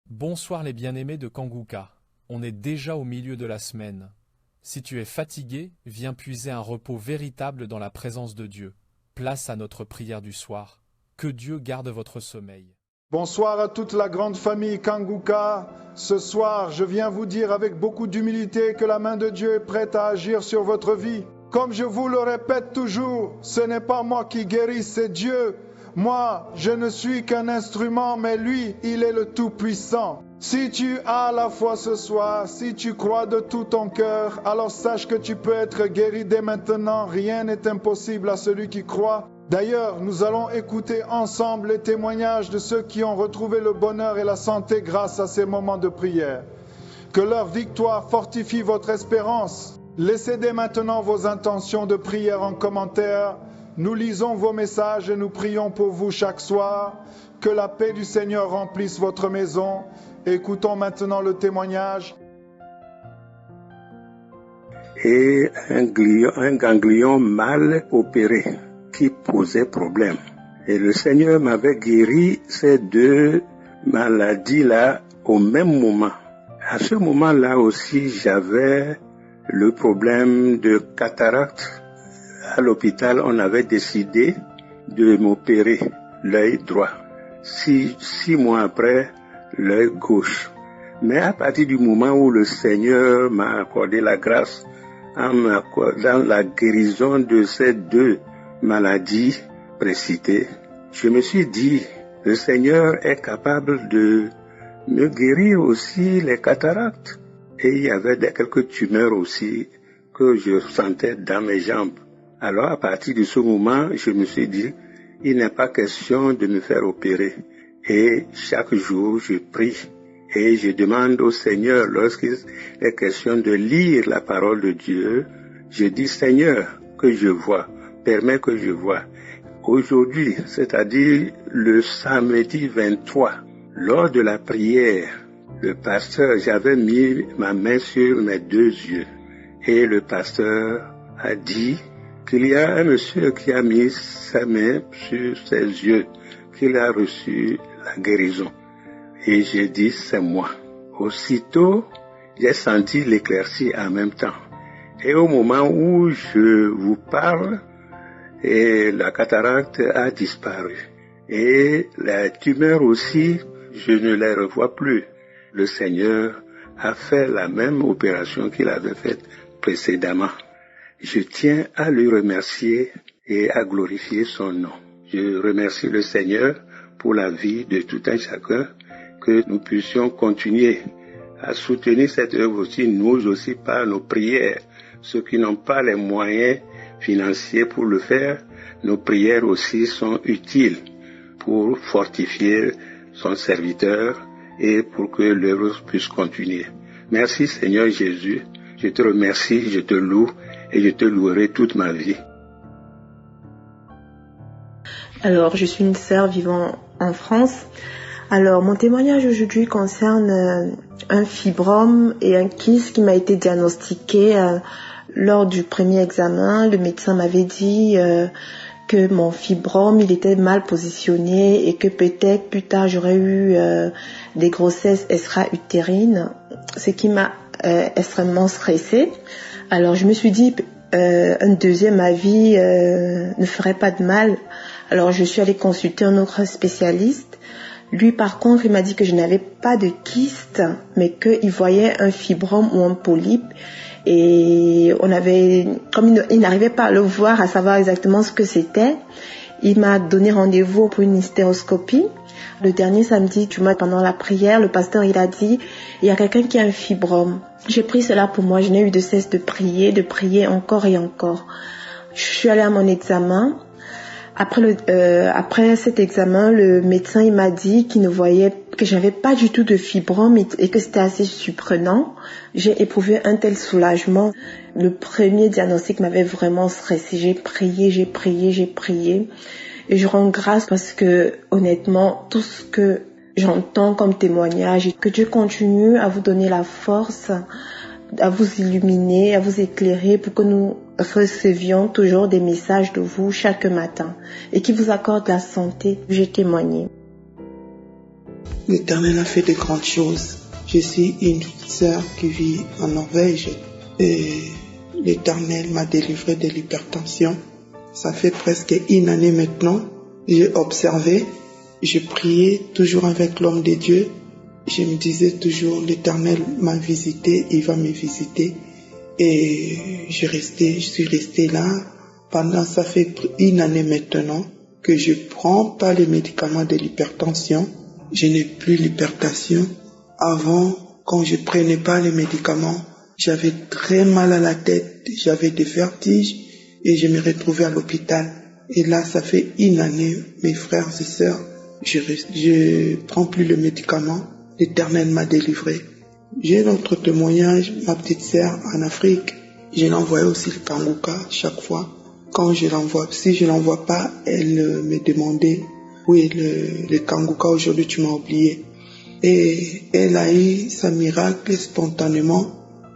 Bonsoir les bien-aimés de Kanguka. On est déjà au milieu de la semaine. Si tu es fatigué, viens puiser un repos véritable dans la présence de Dieu. Place à notre prière du soir. Que Dieu garde votre sommeil. Bonsoir à toute la grande famille Kanguka. Ce soir, je viens vous dire avec beaucoup d'humilité que la main de Dieu est prête à agir sur votre vie. Comme je vous le répète toujours, ce n'est pas moi qui guéris, c'est Dieu. Moi, je ne suis qu'un instrument, mais lui, il est le Tout-Puissant. Si tu as la foi ce soir, si tu crois de tout ton cœur, alors sache que tu peux être guéri dès maintenant. Rien n'est impossible à celui qui croit. D'ailleurs, nous allons écouter ensemble les témoignages de ceux qui ont retrouvé le bonheur et la santé grâce à ces moments de prière. Que leur victoire fortifie votre espérance. Laissez dès maintenant vos intentions de prière en commentaire. Nous lisons vos messages et nous prions pour vous chaque soir. Que la paix du Seigneur remplisse votre maison. Écoutons maintenant le témoignage. Et un ganglion mal opéré qui posait problème. Et le Seigneur m'avait guéri ces deux maladies-là au même moment. À ce moment-là aussi, j'avais le problème de cataracte. À l'hôpital, on avait décidé de m'opérer l'œil droit. 6 mois après, l'œil gauche. Mais à partir du moment où le Seigneur m'a accordé la grâce en m'accordant la guérison de ces deux maladies précitées, je me suis dit, le Seigneur est capable de me guérir aussi les cataractes. Et il y avait quelques tumeurs aussi que je sentais dans mes jambes. Alors à partir de ce moment, je me suis dit, il n'est pas question de me faire opérer. Et chaque jour, je prie et je demande au Seigneur, lorsqu'il est question de lire la parole de Dieu, je dis, Seigneur, que je vois, permets que je vois. Aujourd'hui, c'est-à-dire le samedi 23, lors de la prière, le pasteur, j'avais mis ma main sur mes deux yeux et le pasteur a dit qu'il y a un monsieur qui a mis sa main sur ses yeux, qu'il a reçu la guérison. Et j'ai dit, c'est moi. Aussitôt, j'ai senti l'éclaircie en même temps. Et au moment où je vous parle, et la cataracte a disparu. Et la tumeur aussi, je ne les revois plus. Le Seigneur a fait la même opération qu'il avait faite précédemment. Je tiens à lui remercier et à glorifier son nom. Je remercie le Seigneur pour la vie de tout un chacun, que nous puissions continuer à soutenir cette œuvre aussi, nous aussi par nos prières. Ceux qui n'ont pas les moyens financiers pour le faire, nos prières aussi sont utiles pour fortifier son serviteur et pour que l'œuvre puisse continuer. Merci Seigneur Jésus, je te remercie, je te loue et je te louerai toute ma vie. Alors, je suis une sœur vivant en France. Alors, mon témoignage aujourd'hui concerne un fibrome et un kyste qui m'a été diagnostiqué lors du premier examen. Le médecin m'avait dit que mon fibrome, il était mal positionné et que peut-être plus tard j'aurais eu des grossesses extra-utérines, ce qui m'a extrêmement stressée. Alors, je me suis dit, un deuxième avis ne ferait pas de mal. Alors, je suis allée consulter un autre spécialiste. Lui, par contre, il m'a dit que je n'avais pas de kyste, mais qu'il voyait un fibrome ou un polype. Et comme il n'arrivait pas à le voir, à savoir exactement ce que c'était, il m'a donné rendez-vous pour une hystéroscopie. Le dernier samedi du mois, pendant la prière, le pasteur, il a dit, il y a quelqu'un qui a un fibrome. J'ai pris cela pour moi, je n'ai eu de cesse de prier encore et encore. Je suis allée à mon examen. Après cet examen, le médecin il m'a dit qu'il ne voyait que j'avais pas du tout de fibrome et que c'était assez surprenant. J'ai éprouvé un tel soulagement. Le premier diagnostic m'avait vraiment stressée. J'ai prié. Et je rends grâce parce que honnêtement, tout ce que j'entends comme témoignage, que Dieu continue à vous donner la force, à vous illuminer, à vous éclairer pour que nous recevions toujours des messages de vous chaque matin et qui vous accorde la santé. J'ai témoigné. L'Éternel a fait de grandes choses. Je suis une sœur qui vit en Norvège et l'Éternel m'a délivré de l'hypertension. Ça fait presque une année maintenant. J'ai observé, je priais toujours avec l'homme de Dieu. Je me disais toujours, l'Éternel m'a visité, il va me visiter. Et je suis resté là. Pendant, ça fait une année maintenant que je prends pas les médicaments de l'hypertension. Je n'ai plus l'hypertension. Avant, quand je prenais pas les médicaments, j'avais très mal à la tête, j'avais des vertiges et je me retrouvais à l'hôpital. Et là, ça fait une année, mes frères et sœurs, je prends plus le médicament. L'Éternel m'a délivré. J'ai l'autre témoignage, ma petite sœur en Afrique. Je l'envoie aussi le Kanguka chaque fois. Quand je l'envoie, si je l'envoie pas, elle me demandait, oui, le Kanguka, aujourd'hui tu m'as oublié. Et elle a eu sa miracle spontanément.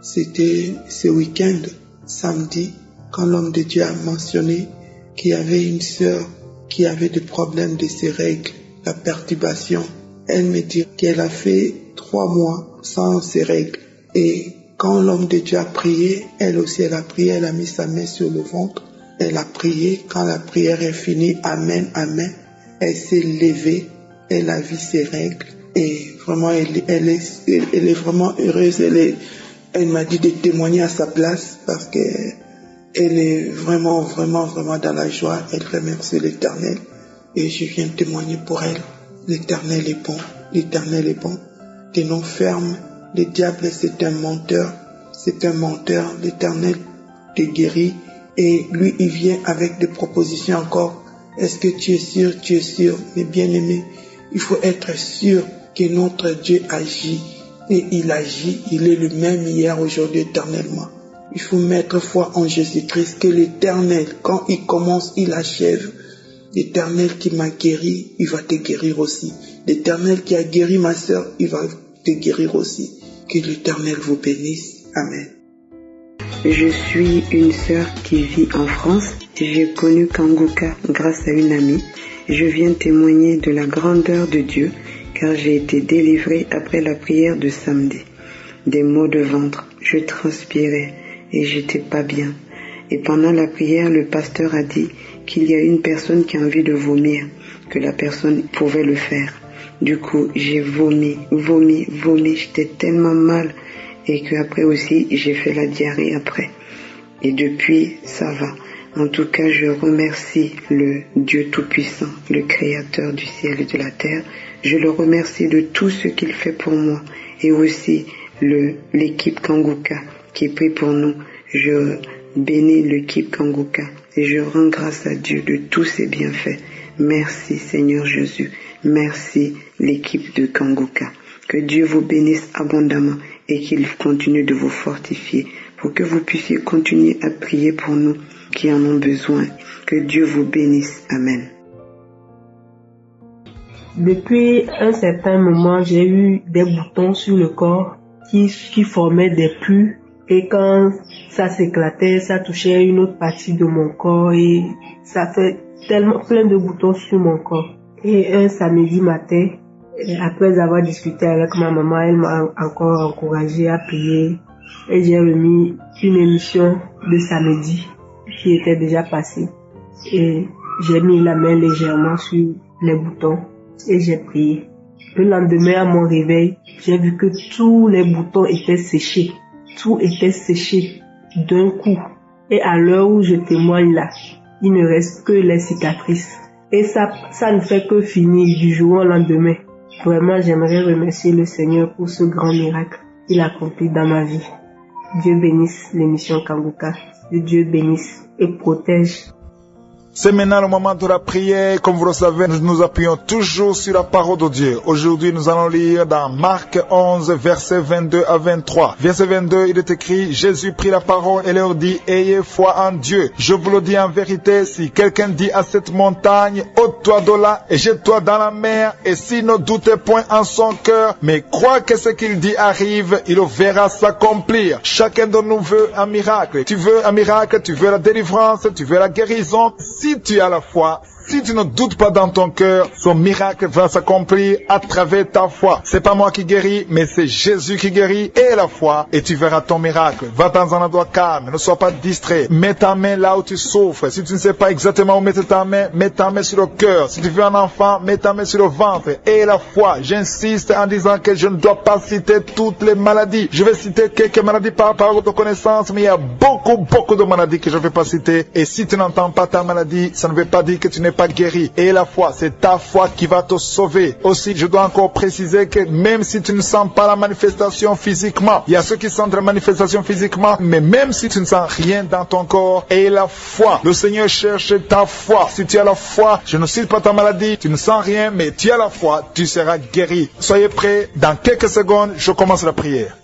C'était ce week-end, samedi, quand l'homme de Dieu a mentionné qu'il y avait une sœur qui avait des problèmes de ses règles, la perturbation. Elle me dit qu'elle a fait 3 mois sans ses règles. Et quand l'homme de Dieu a prié, elle aussi elle a prié, elle a mis sa main sur le ventre. Elle a prié, quand la prière est finie, amen, amen. Elle s'est levée, elle a vu ses règles. Et vraiment, elle est vraiment heureuse. Elle m'a dit de témoigner à sa place parce que elle est vraiment dans la joie. Elle remercie l'Éternel. Et je viens témoigner pour elle. L'Éternel est bon. L'Éternel est bon. Tenons ferme. Le diable, c'est un menteur. C'est un menteur. L'Éternel te guérit. Et lui, il vient avec des propositions encore. Est-ce que tu es sûr? Tu es sûr? Mais bien aimé, il faut être sûr que notre Dieu agit. Et il agit. Il est le même hier, aujourd'hui, éternellement. Il faut mettre foi en Jésus-Christ, que l'Éternel, quand il commence, il achève. L'Éternel qui m'a guéri, il va te guérir aussi. L'Éternel qui a guéri ma sœur, il va te guérir aussi. Que l'Éternel vous bénisse. Amen. Je suis une sœur qui vit en France. J'ai connu Kanguka grâce à une amie. Je viens témoigner de la grandeur de Dieu, car j'ai été délivrée après la prière de samedi. Des maux de ventre, je transpirais et j'étais pas bien. Et pendant la prière, le pasteur a dit qu'il y a une personne qui a envie de vomir, que la personne pouvait le faire. Du coup, j'ai vomi, j'étais tellement mal et qu'après aussi, j'ai fait la diarrhée après. Et depuis, ça va. En tout cas, je remercie le Dieu Tout-Puissant, le Créateur du ciel et de la terre. Je le remercie de tout ce qu'il fait pour moi et aussi l'équipe Kanguka qui prie pour nous. Je bénis l'équipe Kanguka et je rends grâce à Dieu de tous ses bienfaits. Merci Seigneur Jésus. Merci l'équipe de Kanguka. Que Dieu vous bénisse abondamment et qu'il continue de vous fortifier pour que vous puissiez continuer à prier pour nous qui en ont besoin. Que Dieu vous bénisse. Amen. Depuis un certain moment, j'ai eu des boutons sur le corps qui formaient des pus. Et quand ça s'éclatait, ça touchait une autre partie de mon corps et ça fait tellement plein de boutons sur mon corps. Et un samedi matin, après avoir discuté avec ma maman, elle m'a encore encouragé à prier. Et j'ai remis une émission de samedi qui était déjà passée. Et j'ai mis la main légèrement sur les boutons et j'ai prié. Le lendemain, à mon réveil, j'ai vu que tous les boutons étaient séchés. Tout était séché d'un coup. Et à l'heure où je témoigne là, il ne reste que les cicatrices. Et ça ne fait que finir du jour au lendemain. Vraiment, j'aimerais remercier le Seigneur pour ce grand miracle qu'il a accompli dans ma vie. Dieu bénisse l'émission Kanguka. Dieu bénisse et protège. C'est maintenant le moment de la prière. Comme vous le savez, nous nous appuyons toujours sur la parole de Dieu. Aujourd'hui, nous allons lire dans Marc 11, versets 22 à 23. Verset 22, il est écrit, Jésus prit la parole et leur dit, ayez foi en Dieu. Je vous le dis en vérité, si quelqu'un dit à cette montagne, ôte-toi de là et jette-toi dans la mer, et s'il ne doute point en son cœur, mais croit que ce qu'il dit arrive, il le verra s'accomplir. Chacun de nous veut un miracle. Tu veux un miracle, tu veux la délivrance, tu veux la guérison. Si tu as la foi, Si tu ne doutes pas dans ton cœur, son miracle va s'accomplir à travers ta foi. C'est pas moi qui guéris, mais c'est Jésus qui guérit et la foi, et tu verras ton miracle. Va dans un endroit calme, ne sois pas distrait. Mets ta main là où tu souffres. Si tu ne sais pas exactement où mettre ta main, mets ta main sur le cœur. Si tu veux un enfant, mets ta main sur le ventre. Et la foi, j'insiste en disant que je ne dois pas citer toutes les maladies. Je vais citer quelques maladies par rapport de connaissance, mais il y a beaucoup de maladies que je ne vais pas citer. Et si tu n'entends pas ta maladie, ça ne veut pas dire que tu n'es pas guéri. Et la foi, c'est ta foi qui va te sauver. Aussi, je dois encore préciser que même si tu ne sens pas la manifestation physiquement, il y a ceux qui sentent la manifestation physiquement, mais même si tu ne sens rien dans ton corps, et la foi, le Seigneur cherche ta foi. Si tu as la foi, je ne cite pas ta maladie, tu ne sens rien, mais tu as la foi, tu seras guéri. Soyez prêts, dans quelques secondes, je commence la prière.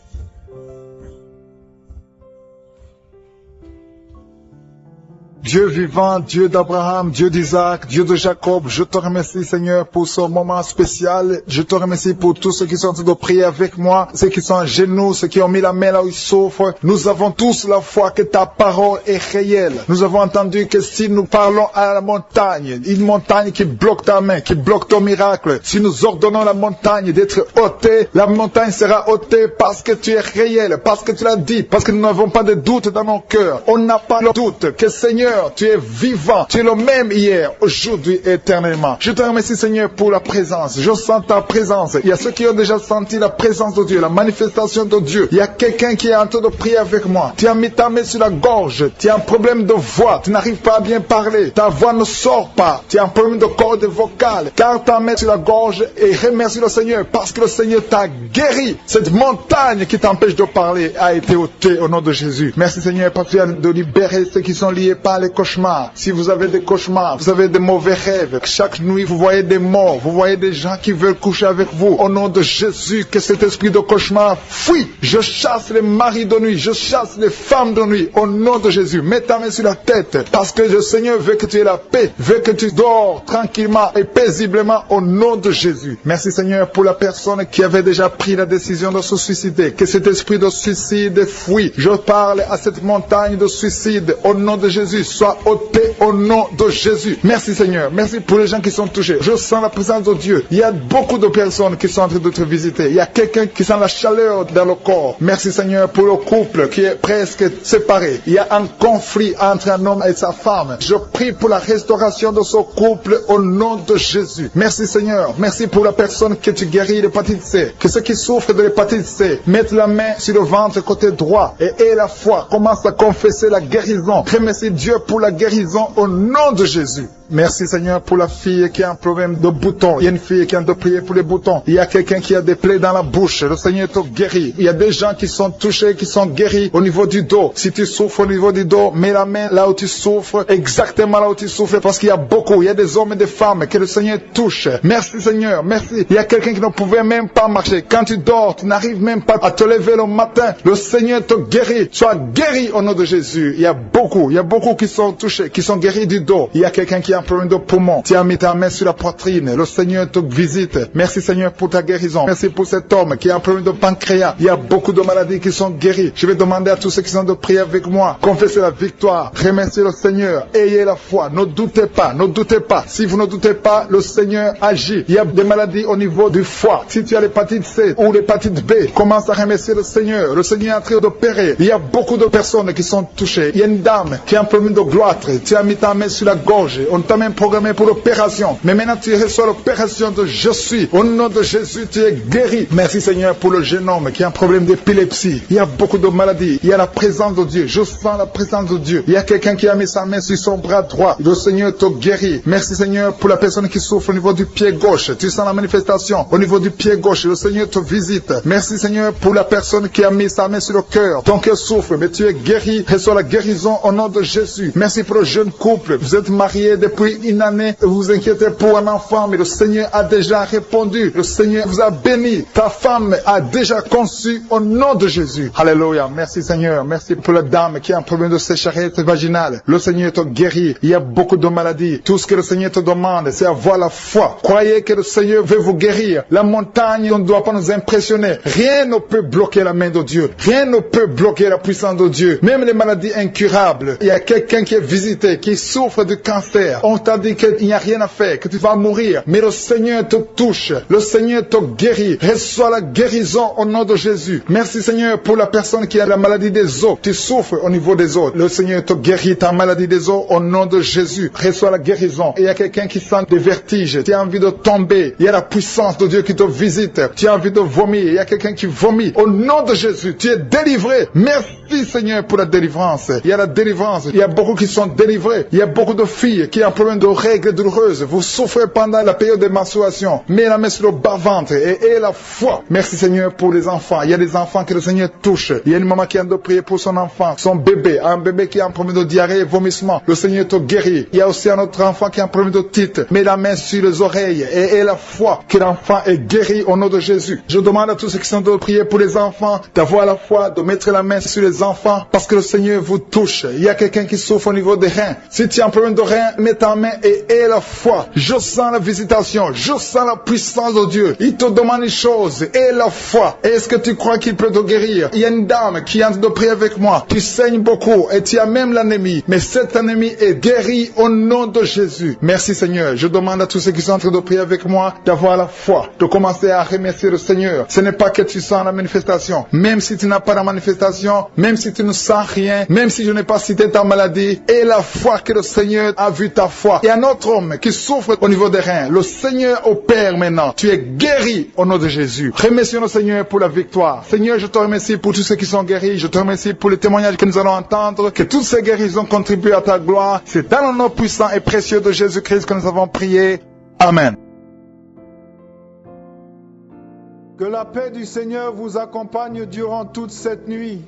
Dieu vivant, Dieu d'Abraham, Dieu d'Isaac, Dieu de Jacob, je te remercie Seigneur pour ce moment spécial. Je te remercie pour tous ceux qui sont en train de prier avec moi, ceux qui sont à genoux, ceux qui ont mis la main là où ils souffrent. Nous avons tous la foi que ta parole est réelle. Nous avons entendu que si nous parlons à la montagne, une montagne qui bloque ta main, qui bloque ton miracle, si nous ordonnons la montagne d'être ôtée, la montagne sera ôtée parce que tu es réel, parce que tu l'as dit, parce que nous n'avons pas de doute dans nos cœurs. On n'a pas le doute que Seigneur, tu es vivant, tu es le même hier, aujourd'hui, éternellement. Je te remercie Seigneur pour la présence. Je sens ta présence. Il y a ceux qui ont déjà senti la présence de Dieu, la manifestation de Dieu. Il y a quelqu'un qui est en train de prier avec moi. Tu as mis ta main sur la gorge. Tu as un problème de voix. Tu n'arrives pas à bien parler. Ta voix ne sort pas. Tu as un problème de corde vocale. Car ta main sur la gorge et remercie le Seigneur parce que le Seigneur t'a guéri. Cette montagne qui t'empêche de parler a été ôtée au nom de Jésus. Merci Seigneur parce que tu as de libérer ceux qui sont liés par les cauchemars. Si vous avez des cauchemars, vous avez des mauvais rêves, chaque nuit vous voyez des morts, vous voyez des gens qui veulent coucher avec vous, au nom de Jésus, que cet esprit de cauchemar fuit. Je chasse les maris de nuit, je chasse les femmes de nuit, au nom de Jésus. Mets ta main sur la tête, parce que le Seigneur veut que tu aies la paix, veut que tu dors tranquillement et paisiblement, au nom de Jésus. Merci Seigneur pour la personne qui avait déjà pris la décision de se suicider, que cet esprit de suicide fuit. Je parle à cette montagne de suicide, au nom de Jésus, soit ôté au nom de Jésus. Merci Seigneur, merci pour les gens qui sont touchés. Je sens la présence de Dieu. Il y a beaucoup de personnes qui sont en train de te visiter. Il y a quelqu'un qui sent la chaleur dans le corps. Merci Seigneur pour le couple qui est presque séparé. Il y a un conflit entre un homme et sa femme. Je prie pour la restauration de ce couple au nom de Jésus. Merci Seigneur, merci pour la personne que tu guéris de l'hépatite C. Que ceux qui souffrent de l'hépatite C mettent la main sur le ventre côté droit et aient la foi. Commence à confesser la guérison. Remercie Dieu pour la guérison au nom de Jésus. Merci Seigneur pour la fille qui a un problème de boutons. Il y a une fille qui a de prier pour les boutons. Il y a quelqu'un qui a des plaies dans la bouche. Le Seigneur te guérit. Il y a des gens qui sont touchés, qui sont guéris au niveau du dos. Si tu souffres au niveau du dos, mets la main là où tu souffres, exactement là où tu souffres, parce qu'il y a beaucoup. Il y a des hommes et des femmes que le Seigneur touche. Merci Seigneur, merci. Il y a quelqu'un qui ne pouvait même pas marcher. Quand tu dors, tu n'arrives même pas à te lever le matin. Le Seigneur te guérit. Sois guéri au nom de Jésus. Il y a beaucoup qui sont touchés, qui sont guéris du dos. Il y a quelqu'un qui a un problème de poumon. Tu as mis ta main sur la poitrine. Le Seigneur te visite. Merci Seigneur pour ta guérison. Merci pour cet homme qui a un problème de pancréas. Il y a beaucoup de maladies qui sont guéries. Je vais demander à tous ceux qui sont de prier avec moi. Confessez la victoire. Remerciez le Seigneur. Ayez la foi. Ne doutez pas. Ne doutez pas. Si vous ne doutez pas, le Seigneur agit. Il y a des maladies au niveau du foie. Si tu as l'hépatite C ou l'hépatite B, commence à remercier le Seigneur. Le Seigneur est en train d'opérer. Il y a beaucoup de personnes qui sont touchées. Il y a une dame qui a un problème de gloître. Tu as mis ta main sur la gorge. On t'a même programmé pour l'opération. Mais maintenant tu reçois l'opération de je suis. Au nom de Jésus, tu es guéri. Merci Seigneur pour le jeune homme qui a un problème d'épilepsie. Il y a beaucoup de maladies. Il y a la présence de Dieu. Je sens la présence de Dieu. Il y a quelqu'un qui a mis sa main sur son bras droit. Le Seigneur te guérit. Merci Seigneur pour la personne qui souffre au niveau du pied gauche. Tu sens la manifestation au niveau du pied gauche. Le Seigneur te visite. Merci Seigneur pour la personne qui a mis sa main sur le cœur. Ton cœur souffre, mais tu es guéri. Reçois la guérison au nom de Jésus. Merci pour le jeune couple. Vous êtes mariés depuis une année. Vous vous inquiétez pour un enfant, mais le Seigneur a déjà répondu. Le Seigneur vous a béni. Ta femme a déjà conçu au nom de Jésus. Alléluia. Merci Seigneur. Merci pour la dame qui a un problème de sécheresse vaginale. Le Seigneur te guérit. Il y a beaucoup de maladies. Tout ce que le Seigneur te demande, c'est avoir la foi. Croyez que le Seigneur veut vous guérir. La montagne ne doit pas nous impressionner. Rien ne peut bloquer la main de Dieu. Rien ne peut bloquer la puissance de Dieu. Même les maladies incurables. Il y a quelqu'un qui est visité, qui souffre de cancer. on t'a dit qu'il n'y a rien à faire, que tu vas mourir. Mais le Seigneur te touche, le Seigneur te guérit. Reçois la guérison au nom de Jésus. Merci Seigneur pour la personne qui a la maladie des os. Tu souffres au niveau des os. Le Seigneur te guérit ta maladie des os au nom de Jésus. Reçois la guérison. Et il y a quelqu'un qui sent des vertiges. Tu as envie de tomber. Il y a la puissance de Dieu qui te visite. Tu as envie de vomir. Il y a quelqu'un qui vomit. Au nom de Jésus, tu es délivré. Merci Seigneur pour la délivrance. Il y a la délivrance. Il y a beaucoup qui sont délivrés. Il y a beaucoup de filles qui ont un problème de règles douloureuses. Vous souffrez pendant la période de menstruation. Mets la main sur le bas-ventre et la foi. Merci Seigneur pour les enfants. Il y a des enfants que le Seigneur touche. Il y a une maman qui a de prier pour son enfant, son bébé. Un bébé qui a un problème de diarrhée et vomissement. Le Seigneur te guérit. Il y a aussi un autre enfant qui a un problème de titre. Mets la main sur les oreilles et la foi que l'enfant est guéri au nom de Jésus. Je demande à tous ceux qui sont de prier pour les enfants d'avoir la foi, de mettre la main sur les enfants parce que le Seigneur vous touche. Il y a quelqu'un qui souffre au niveau des reins. Si tu as un problème de reins, mets ta main et aie la foi. Je sens la visitation. Je sens la puissance de Dieu. Il te demande une chose. Aie la foi. Est-ce que tu crois qu'il peut te guérir? Il y a une dame qui est en train de prier avec moi. Tu saignes beaucoup et tu as même l'anémie. Mais cette anémie est guérie au nom de Jésus. Merci Seigneur. Je demande à tous ceux qui sont en train de prier avec moi d'avoir la foi. De commencer à remercier le Seigneur. Ce n'est pas que tu sens la manifestation. Même si tu n'as pas la manifestation, même si tu ne sens rien, même si je n'ai pas cité ta maladie, et la foi que le Seigneur a vu ta foi. Il y a un autre homme qui souffre au niveau des reins. Le Seigneur opère maintenant. Tu es guéri au nom de Jésus. Remercions le Seigneur pour la victoire. Seigneur, je te remercie pour tous ceux qui sont guéris. Je te remercie pour les témoignages que nous allons entendre. Que toutes ces guérisons contribuent à ta gloire. C'est dans le nom puissant et précieux de Jésus-Christ que nous avons prié. Amen. Que la paix du Seigneur vous accompagne durant toute cette nuit.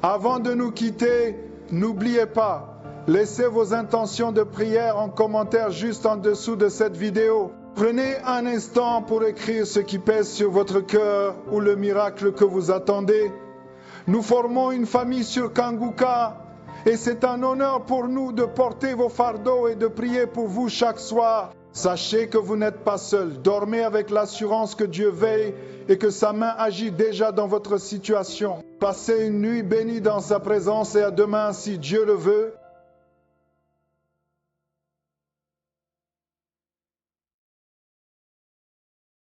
Avant de nous quitter, n'oubliez pas, laissez vos intentions de prière en commentaire juste en dessous de cette vidéo. Prenez un instant pour écrire ce qui pèse sur votre cœur ou le miracle que vous attendez. Nous formons une famille sur Kanguka et c'est un honneur pour nous de porter vos fardeaux et de prier pour vous chaque soir. Sachez que vous n'êtes pas seul. Dormez avec l'assurance que Dieu veille et que sa main agit déjà dans votre situation. Passez une nuit bénie dans sa présence et à demain si Dieu le veut.